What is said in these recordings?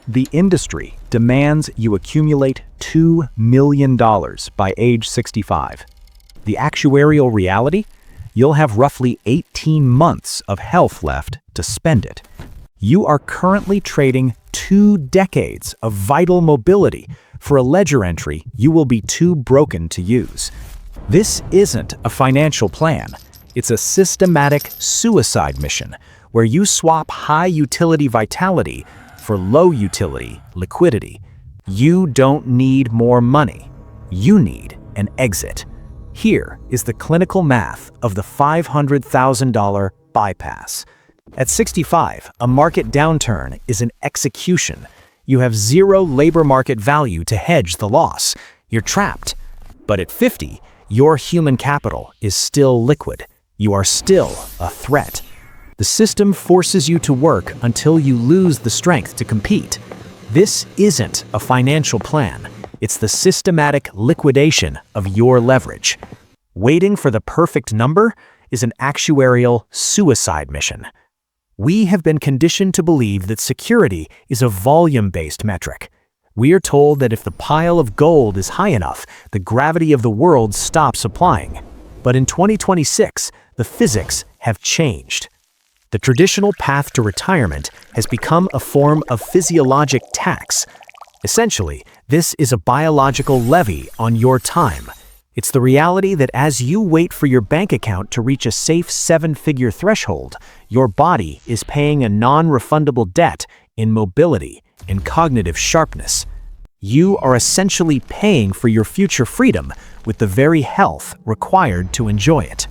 The industry demands you accumulate $2 million by age 65. The actuarial reality? You'll have roughly 18 months of health left to spend it. You are currently trading 2 decades of vital mobility for a ledger entry you will be too broken to use. This isn't a financial plan. It's a systematic suicide mission where you swap high-utility vitality for low-utility liquidity. You don't need more money. You need an exit. Here is the clinical math of the $500,000 bypass. At 65, a market downturn is an execution. You have zero labor market value to hedge the loss. You're trapped. But at 50, your human capital is still liquid. You are still a threat. The system forces you to work until you lose the strength to compete. This isn't a financial plan. It's the systematic liquidation of your leverage. Waiting for the perfect number is an actuarial suicide mission. We have been conditioned to believe that security is a volume-based metric. We are told that if the pile of gold is high enough, the gravity of the world stops applying. But in 2026, the physics have changed. The traditional path to retirement has become a form of physiologic tax. Essentially, this is a biological levy on your time. It's the reality that as you wait for your bank account to reach a safe 7-figure threshold, your body is paying a non-refundable debt in mobility and cognitive sharpness. You are essentially paying for your future freedom with the very health required to enjoy it.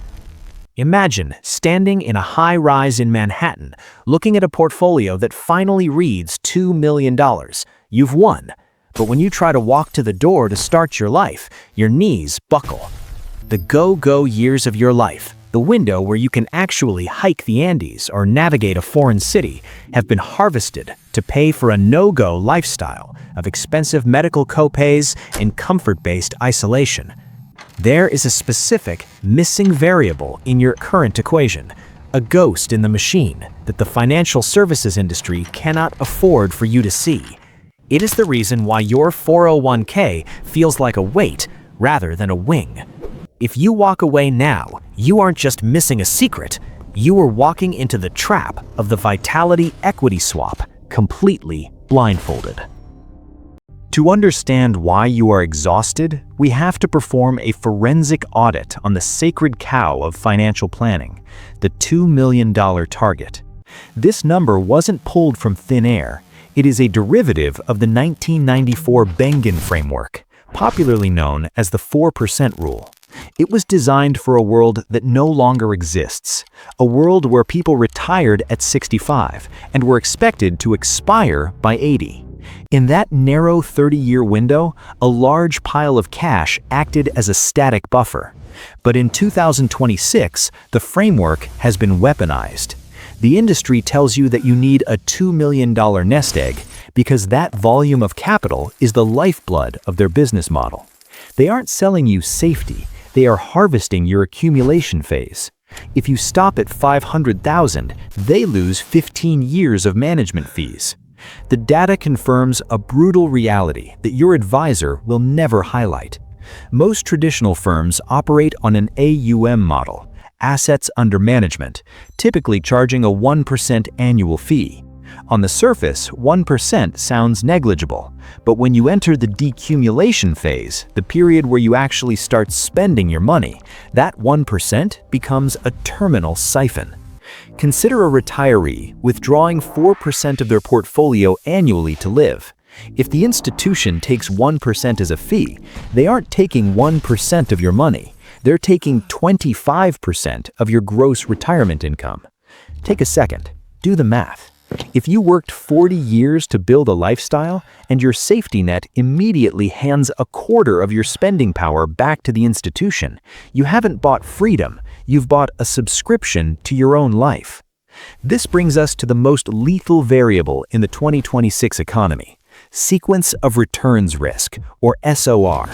Imagine standing in a high-rise in Manhattan, looking at a portfolio that finally reads $2 million. You've won. But when you try to walk to the door to start your life, your knees buckle. The go-go years of your life, the window where you can actually hike the Andes or navigate a foreign city, have been harvested to pay for a no-go lifestyle of expensive medical copays and comfort-based isolation. There is a specific missing variable in your current equation, a ghost in the machine that the financial services industry cannot afford for you to see. It is the reason why your 401k feels like a weight rather than a wing. If you walk away now, you aren't just missing a secret, you are walking into the trap of the vitality equity swap, completely blindfolded. To understand why you are exhausted, we have to perform a forensic audit on the sacred cow of financial planning, the $2 million target. This number wasn't pulled from thin air. It is a derivative of the 1994 Bengen Framework, popularly known as the 4% rule. It was designed for a world that no longer exists, a world where people retired at 65 and were expected to expire by 80. In that narrow 30-year window, a large pile of cash acted as a static buffer. But in 2026, the framework has been weaponized. The industry tells you that you need a $2 million nest egg because that volume of capital is the lifeblood of their business model. They aren't selling you safety, they are harvesting your accumulation phase. If you stop at $500,000, they lose 15 years of management fees. The data confirms a brutal reality that your advisor will never highlight. Most traditional firms operate on an AUM model, assets under management, typically charging a 1% annual fee. On the surface, 1% sounds negligible, but when you enter the decumulation phase, the period where you actually start spending your money, that 1% becomes a terminal siphon. Consider a retiree withdrawing 4% of their portfolio annually to live. If the institution takes 1% as a fee, they aren't taking 1% of your money. They're taking 25% of your gross retirement income. Take a second. Do the math. If you worked 40 years to build a lifestyle and your safety net immediately hands a quarter of your spending power back to the institution, you haven't bought freedom, you've bought a subscription to your own life. This brings us to the most lethal variable in the 2026 economy, sequence of returns risk, or SOR.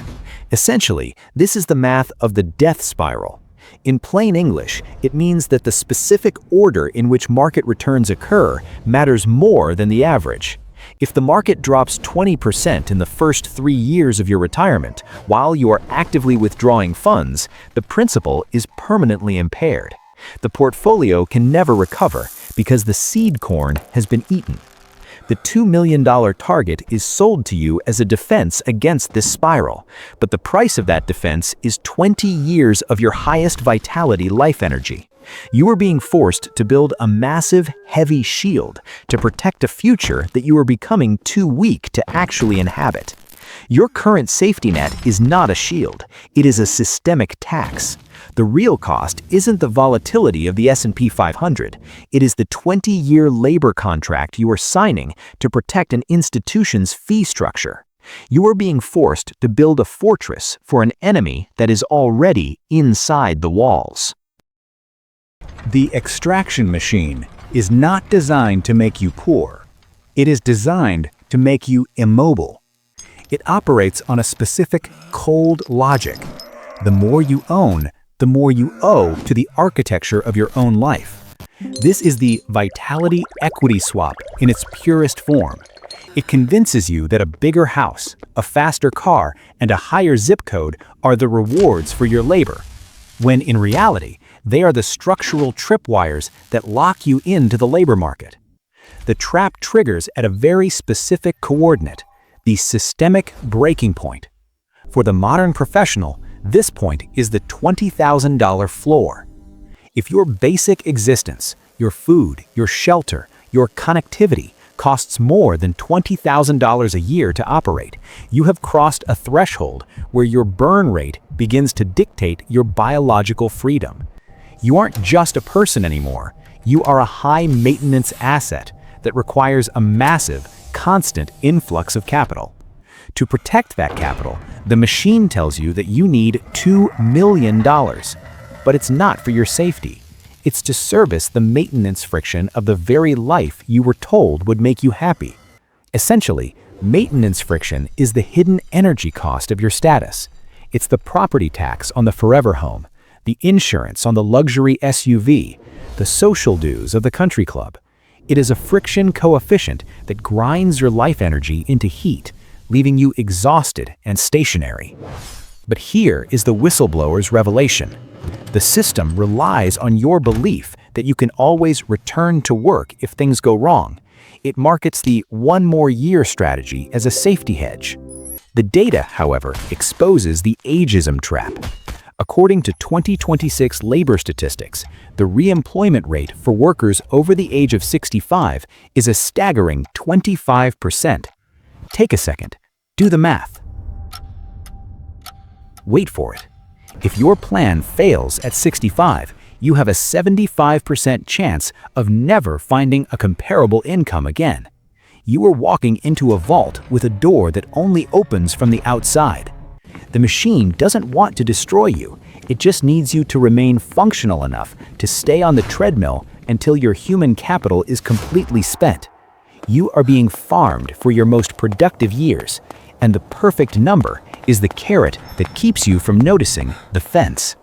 Essentially, this is the math of the death spiral. In plain English, it means that the specific order in which market returns occur matters more than the average. If the market drops 20% in the first 3 years of your retirement while you are actively withdrawing funds, the principal is permanently impaired. The portfolio can never recover because the seed corn has been eaten. The $2 million target is sold to you as a defense against this spiral, but the price of that defense is 20 years of your highest vitality life energy. You are being forced to build a massive, heavy shield to protect a future that you are becoming too weak to actually inhabit. Your current safety net is not a shield, it is a systemic tax. The real cost isn't the volatility of the S&P 500, it is the 20-year labor contract you are signing to protect an institution's fee structure. You are being forced to build a fortress for an enemy that is already inside the walls. The extraction machine is not designed to make you poor. It is designed to make you immobile. It operates on a specific cold logic. The more you own, the more you owe to the architecture of your own life. This is the vitality equity swap in its purest form. It convinces you that a bigger house, a faster car, and a higher zip code are the rewards for your labor, when in reality, they are the structural tripwires that lock you into the labor market. The trap triggers at a very specific coordinate, the systemic breaking point. For the modern professional, this point is the $20,000 floor. If your basic existence, your food, your shelter, your connectivity costs more than $20,000 a year to operate, you have crossed a threshold where your burn rate begins to dictate your biological freedom. You aren't just a person anymore. You are a high-maintenance asset that requires a massive, constant influx of capital. To protect that capital, the machine tells you that you need $2 million. But it's not for your safety. It's to service the maintenance friction of the very life you were told would make you happy. Essentially, maintenance friction is the hidden energy cost of your status. It's the property tax on the forever home, the insurance on the luxury SUV, the social dues of the country club. It is a friction coefficient that grinds your life energy into heat, leaving you exhausted and stationary. But here is the whistleblower's revelation. The system relies on your belief that you can always return to work if things go wrong. It markets the one more year strategy as a safety hedge. The data, however, exposes the ageism trap. According to 2026 labor statistics, the reemployment rate for workers over the age of 65 is a staggering 25%. Take a second. Do the math. Wait for it. If your plan fails at 65, you have a 75% chance of never finding a comparable income again. You are walking into a vault with a door that only opens from the outside. The machine doesn't want to destroy you. It just needs you to remain functional enough to stay on the treadmill until your human capital is completely spent. You are being farmed for your most productive years, and the perfect number is the carrot that keeps you from noticing the fence.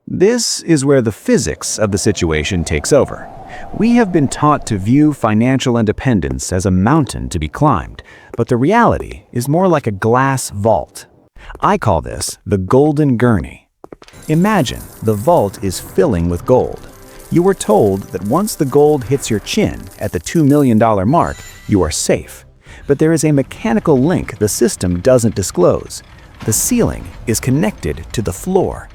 This is where the physics of the situation takes over. We have been taught to view financial independence as a mountain to be climbed, but the reality is more like a glass vault. I call this the golden gurney. Imagine the vault is filling with gold. You were told that once the gold hits your chin at the $2 million mark, you are safe. But there is a mechanical link the system doesn't disclose. The ceiling is connected to the floor.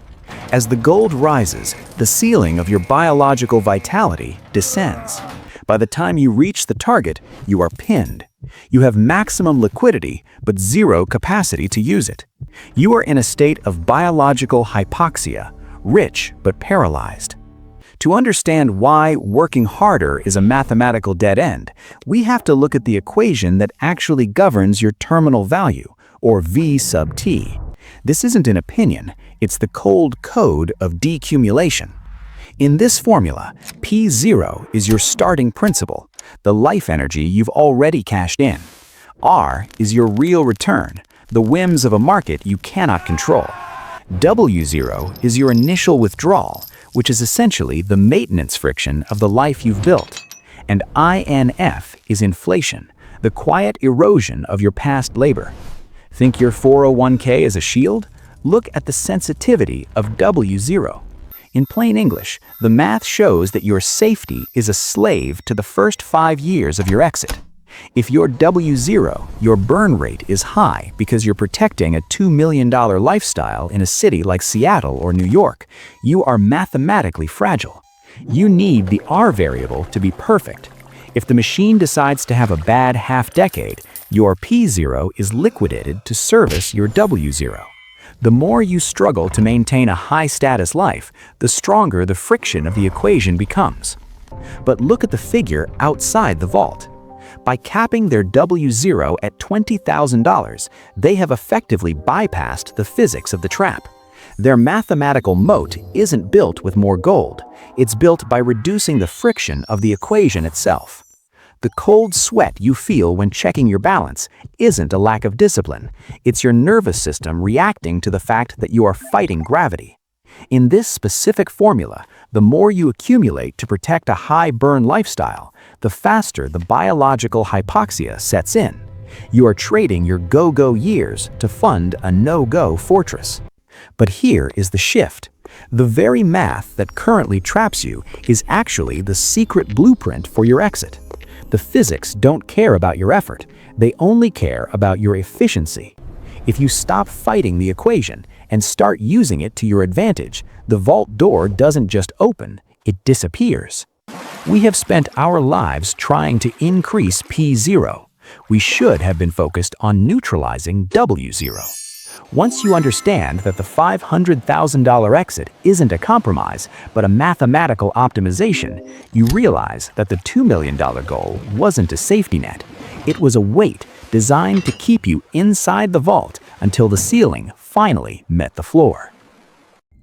As the gold rises, the ceiling of your biological vitality descends. By the time you reach the target, you are pinned. You have maximum liquidity, but zero capacity to use it. You are in a state of biological hypoxia, rich but paralyzed. To understand why working harder is a mathematical dead end, we have to look at the equation that actually governs your terminal value, or V sub t. This isn't an opinion, it's the cold code of decumulation. In this formula, P0 is your starting principal, the life energy you've already cashed in. R is your real return, the whims of a market you cannot control. W0 is your initial withdrawal, which is essentially the maintenance friction of the life you've built. And INF is inflation, the quiet erosion of your past labor. Think your 401k is a shield? Look at the sensitivity of W0. In plain English, the math shows that your safety is a slave to the first 5 years of your exit. If your W0, your burn rate, is high because you're protecting a $2 million lifestyle in a city like Seattle or New York, you are mathematically fragile. You need the R variable to be perfect. If the machine decides to have a bad half-decade, your P0 is liquidated to service your W0. The more you struggle to maintain a high-status life, the stronger the friction of the equation becomes. But look at the figure outside the vault. By capping their W0 at $20,000, they have effectively bypassed the physics of the trap. Their mathematical moat isn't built with more gold. It's built by reducing the friction of the equation itself. The cold sweat you feel when checking your balance isn't a lack of discipline. It's your nervous system reacting to the fact that you are fighting gravity. In this specific formula, the more you accumulate to protect a high-burn lifestyle, the faster the biological hypoxia sets in. You are trading your go-go years to fund a no-go fortress. But here is the shift. The very math that currently traps you is actually the secret blueprint for your exit. The physics don't care about your effort. They only care about your efficiency. If you stop fighting the equation and start using it to your advantage, the vault door doesn't just open, it disappears. We have spent our lives trying to increase P0. We should have been focused on neutralizing W0. Once you understand that the $500,000 exit isn't a compromise, but a mathematical optimization, you realize that the $2 million goal wasn't a safety net. It was a weight designed to keep you inside the vault until the ceiling finally met the floor.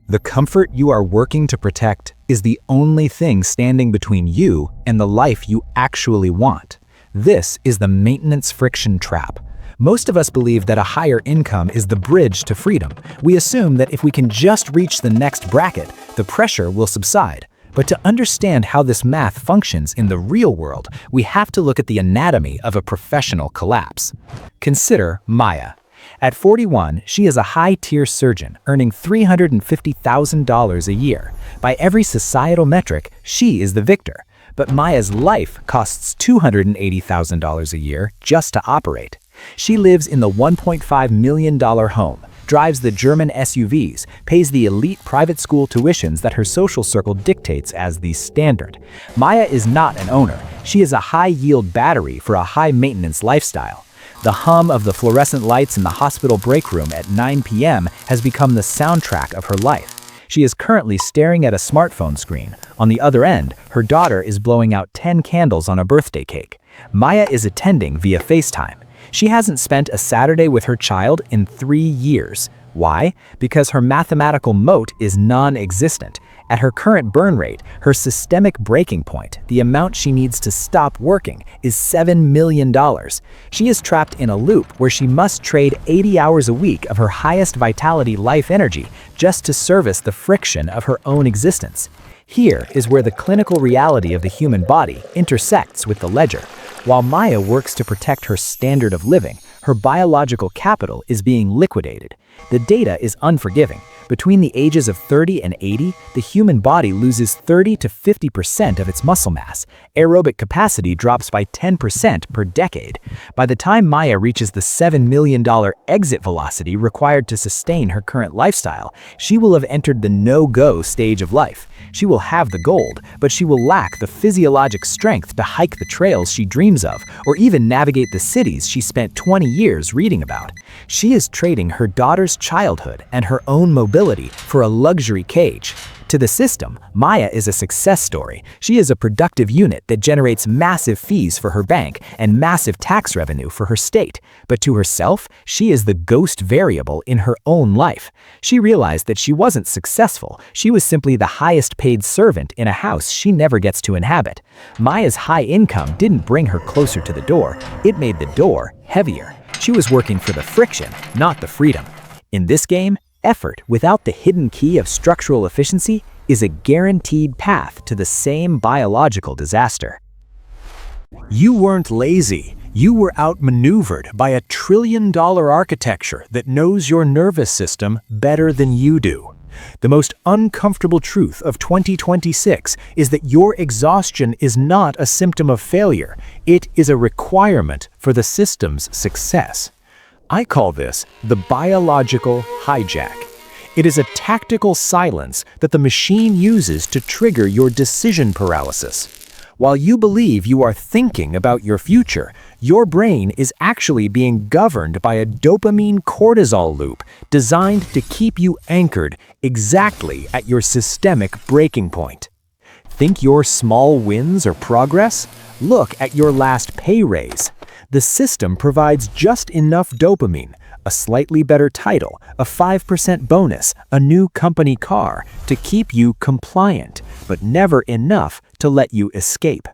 The comfort you are working to protect is the only thing standing between you and the life you actually want. This is the maintenance friction trap. Most of us believe that a higher income is the bridge to freedom. We assume that if we can just reach the next bracket, the pressure will subside. But to understand how this math functions in the real world, we have to look at the anatomy of a professional collapse. Consider Maya. At 41, she is a high-tier surgeon earning $350,000 a year. By every societal metric, she is the victor. But Maya's life costs $280,000 a year just to operate. She lives in the $1.5 million home, drives the German SUVs, pays the elite private school tuitions that her social circle dictates as the standard. Maya is not an owner. She is a high-yield battery for a high-maintenance lifestyle. The hum of the fluorescent lights in the hospital break room at 9 p.m. has become the soundtrack of her life. She is currently staring at a smartphone screen. On the other end, her daughter is blowing out 10 candles on a birthday cake. Maya is attending via FaceTime. She hasn't spent a Saturday with her child in 3 years. Why? Because her mathematical moat is non-existent. At her current burn rate, her systemic breaking point, the amount she needs to stop working, is $7 million. She is trapped in a loop where she must trade 80 hours a week of her highest vitality life energy just to service the friction of her own existence. Here is where the clinical reality of the human body intersects with the ledger. While Maya works to protect her standard of living, her biological capital is being liquidated. The data is unforgiving. Between the ages of 30 and 80, the human body loses 30 to 50% of its muscle mass. Aerobic capacity drops by 10% per decade. By the time Maya reaches the $7 million exit velocity required to sustain her current lifestyle, she will have entered the no-go stage of life. She will have the gold, but she will lack the physiologic strength to hike the trails she dreams of, or even navigate the cities she spent 20 years reading about. She is trading her daughter's childhood and her own mobility for a luxury cage. To the system, Maya is a success story. She is a productive unit that generates massive fees for her bank and massive tax revenue for her state. But to herself, she is the ghost variable in her own life. She realized that she wasn't successful. She was simply the highest paid servant in a house she never gets to inhabit. Maya's high income didn't bring her closer to the door. It made the door heavier. She was working for the friction, not the freedom. In this game, effort without the hidden key of structural efficiency is a guaranteed path to the same biological disaster. You weren't lazy. You were outmaneuvered by a trillion-dollar architecture that knows your nervous system better than you do. The most uncomfortable truth of 2026 is that your exhaustion is not a symptom of failure. It is a requirement for the system's success. I call this the biological hijack. It is a tactical silence that the machine uses to trigger your decision paralysis. While you believe you are thinking about your future, your brain is actually being governed by a dopamine cortisol loop designed to keep you anchored exactly at your systemic breaking point. Think your small wins are progress? Look at your last pay raise. The system provides just enough dopamine, a slightly better title, a 5% bonus, a new company car, to keep you compliant, but never enough to let you escape.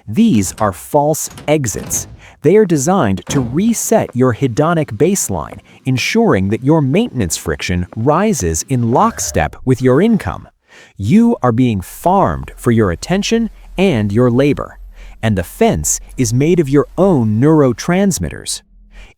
These are false exits. They are designed to reset your hedonic baseline, ensuring that your maintenance friction rises in lockstep with your income. You are being farmed for your attention and your labor, and the fence is made of your own neurotransmitters.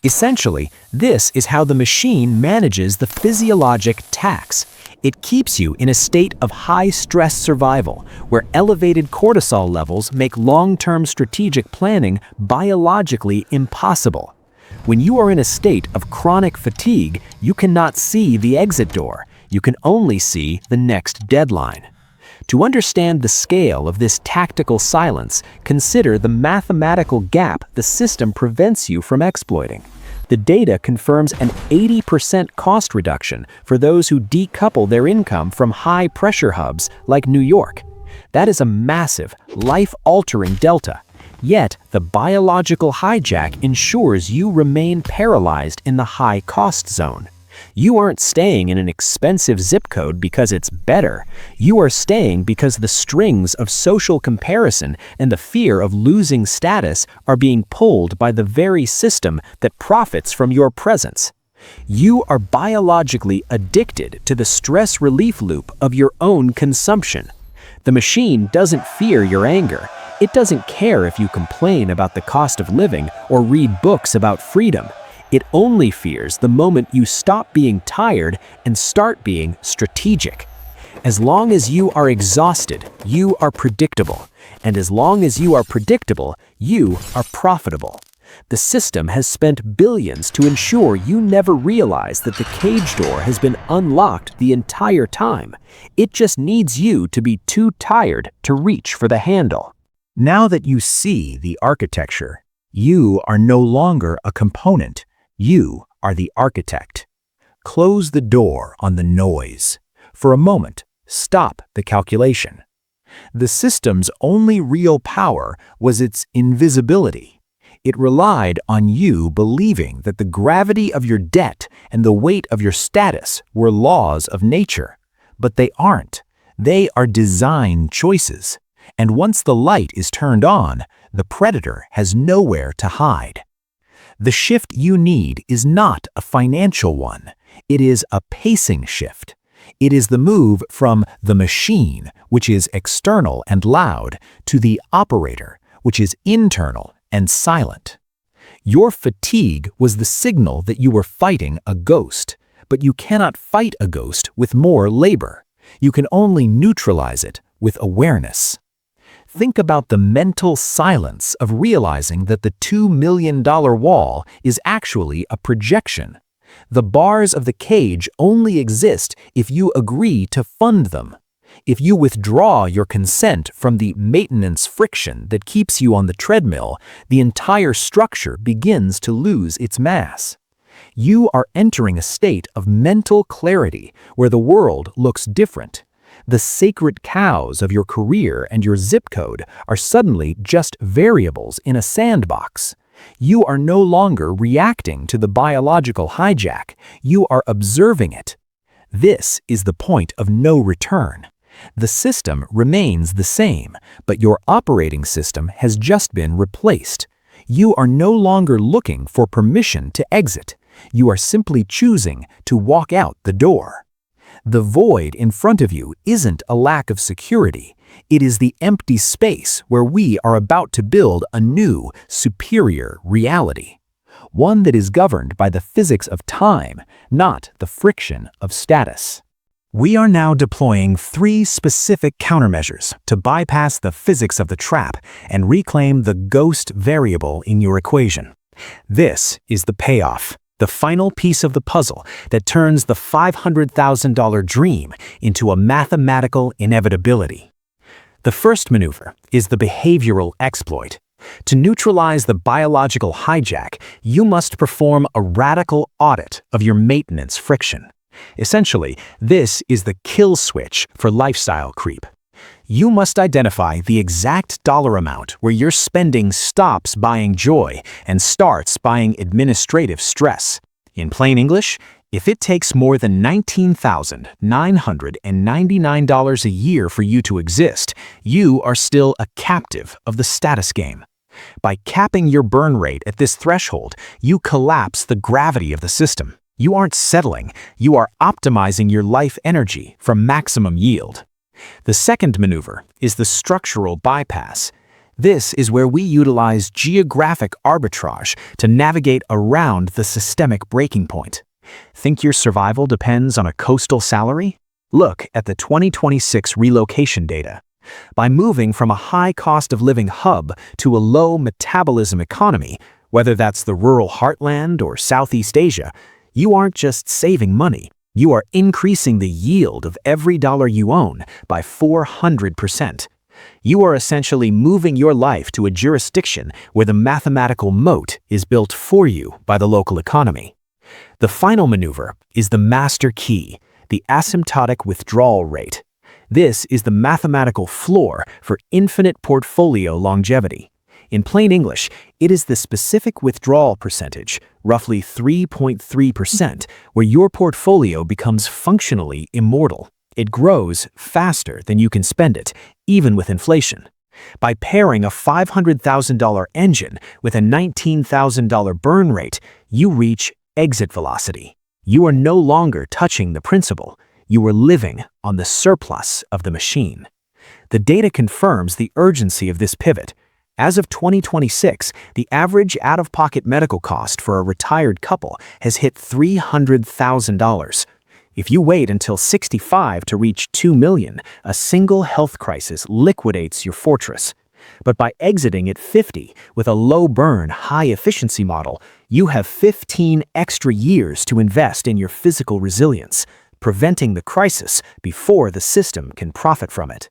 Essentially, this is how the machine manages the physiologic tax. It keeps you in a state of high-stress survival, where elevated cortisol levels make long-term strategic planning biologically impossible. When you are in a state of chronic fatigue, you cannot see the exit door. You can only see the next deadline. To understand the scale of this tactical silence, consider the mathematical gap the system prevents you from exploiting. The data confirms an 80% cost reduction for those who decouple their income from high-pressure hubs like New York. That is a massive, life-altering delta. Yet, the biological hijack ensures you remain paralyzed in the high-cost zone. You aren't staying in an expensive zip code because it's better. You are staying because the strings of social comparison and the fear of losing status are being pulled by the very system that profits from your presence. You are biologically addicted to the stress relief loop of your own consumption. The machine doesn't fear your anger. It doesn't care if you complain about the cost of living or read books about freedom. It only fears the moment you stop being tired and start being strategic. As long as you are exhausted, you are predictable. And as long as you are predictable, you are profitable. The system has spent billions to ensure you never realize that the cage door has been unlocked the entire time. It just needs you to be too tired to reach for the handle. Now that you see the architecture, you are no longer a component. You are the architect. Close the door on the noise. For a moment, stop the calculation. The system's only real power was its invisibility. It relied on you believing that the gravity of your debt and the weight of your status were laws of nature. But they aren't. They are design choices. And once the light is turned on, the predator has nowhere to hide. The shift you need is not a financial one. It is a pacing shift. It is the move from the machine, which is external and loud, to the operator, which is internal and silent. Your fatigue was the signal that you were fighting a ghost, but you cannot fight a ghost with more labor. You can only neutralize it with awareness. Think about the mental silence of realizing that the $2 million wall is actually a projection. The bars of the cage only exist if you agree to fund them. If you withdraw your consent from the maintenance friction that keeps you on the treadmill, the entire structure begins to lose its mass. You are entering a state of mental clarity where the world looks different. The sacred cows of your career and your zip code are suddenly just variables in a sandbox. You are no longer reacting to the biological hijack. You are observing it. This is the point of no return. The system remains the same, but your operating system has just been replaced. You are no longer looking for permission to exit. You are simply choosing to walk out the door. The void in front of you isn't a lack of security. It is the empty space where we are about to build a new, superior reality. One that is governed by the physics of time, not the friction of status. We are now deploying 3 specific countermeasures to bypass the physics of the trap and reclaim the ghost variable in your equation. This is the payoff, the final piece of the puzzle that turns the $500,000 dream into a mathematical inevitability. The first maneuver is the behavioral exploit. To neutralize the biological hijack, you must perform a radical audit of your maintenance friction. Essentially, this is the kill switch for lifestyle creep. You must identify the exact dollar amount where your spending stops buying joy and starts buying administrative stress. In plain English, if it takes more than $19,999 a year for you to exist, you are still a captive of the status game. By capping your burn rate at this threshold, you collapse the gravity of the system. You aren't settling, you are optimizing your life energy for maximum yield. The second maneuver is the structural bypass. This is where we utilize geographic arbitrage to navigate around the systemic breaking point. Think your survival depends on a coastal salary? Look at the 2026 relocation data. By moving from a high cost of living hub to a low metabolism economy, whether that's the rural heartland or Southeast Asia, you aren't just saving money, you are increasing the yield of every dollar you own by 400%. You are essentially moving your life to a jurisdiction where the mathematical moat is built for you by the local economy. The final maneuver is the master key, the asymptotic withdrawal rate. This is the mathematical floor for infinite portfolio longevity. In plain English, it is the specific withdrawal percentage, roughly 3.3%, where your portfolio becomes functionally immortal. It grows faster than you can spend it, even with inflation. By pairing a $500,000 engine with a $19,000 burn rate, you reach exit velocity. You are no longer touching the principal. You are living on the surplus of the machine. The data confirms the urgency of this pivot. As of 2026, the average out-of-pocket medical cost for a retired couple has hit $300,000. If you wait until 65 to reach $2 million, a single health crisis liquidates your fortress. But by exiting at 50 with a low-burn, high-efficiency model, you have 15 extra years to invest in your physical resilience, preventing the crisis before the system can profit from it.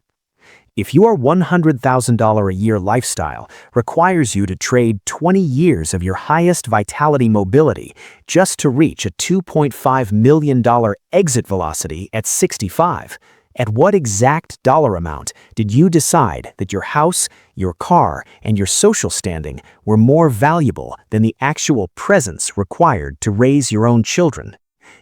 If your $100,000 a year lifestyle requires you to trade 20 years of your highest vitality mobility just to reach a $2.5 million exit velocity at 65, at what exact dollar amount did you decide that your house, your car, and your social standing were more valuable than the actual presence required to raise your own children?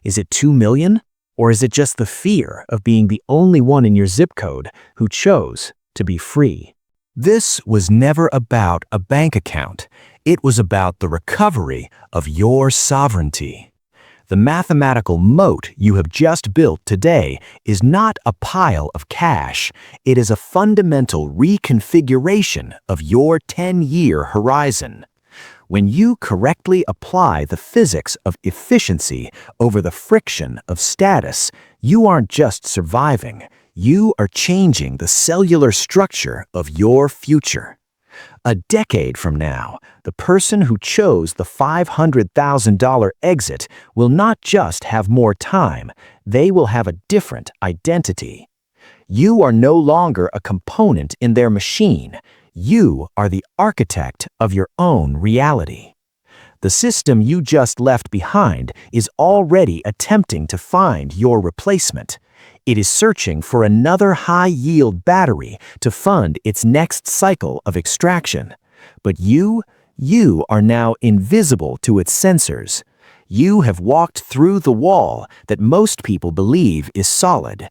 Is it $2 million? Or is it just the fear of being the only one in your zip code who chose to be free? This was never about a bank account. It was about the recovery of your sovereignty. The mathematical moat you have just built today is not a pile of cash. It is a fundamental reconfiguration of your 10-year horizon. When you correctly apply the physics of efficiency over the friction of status, you aren't just surviving, you are changing the cellular structure of your future. A decade from now, the person who chose the $500,000 exit will not just have more time, they will have a different identity. You are no longer a component in their machine. You are the architect of your own reality. The system you just left behind is already attempting to find your replacement. It is searching for another high-yield battery to fund its next cycle of extraction. But you are now invisible to its sensors. You have walked through the wall that most people believe is solid.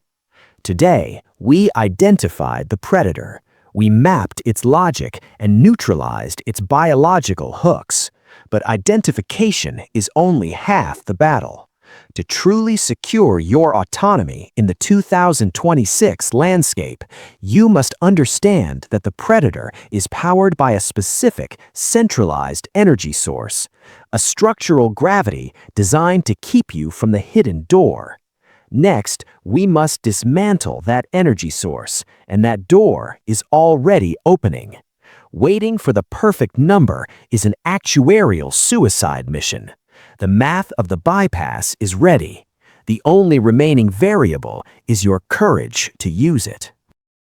Today, we identified the predator. We mapped its logic and neutralized its biological hooks. But identification is only half the battle. To truly secure your autonomy in the 2026 landscape, you must understand that the predator is powered by a specific, centralized energy source, a structural gravity designed to keep you from the hidden door. Next, we must dismantle that energy source, and that door is already opening. Waiting for the perfect number is an actuarial suicide mission. The math of the bypass is ready. The only remaining variable is your courage to use it.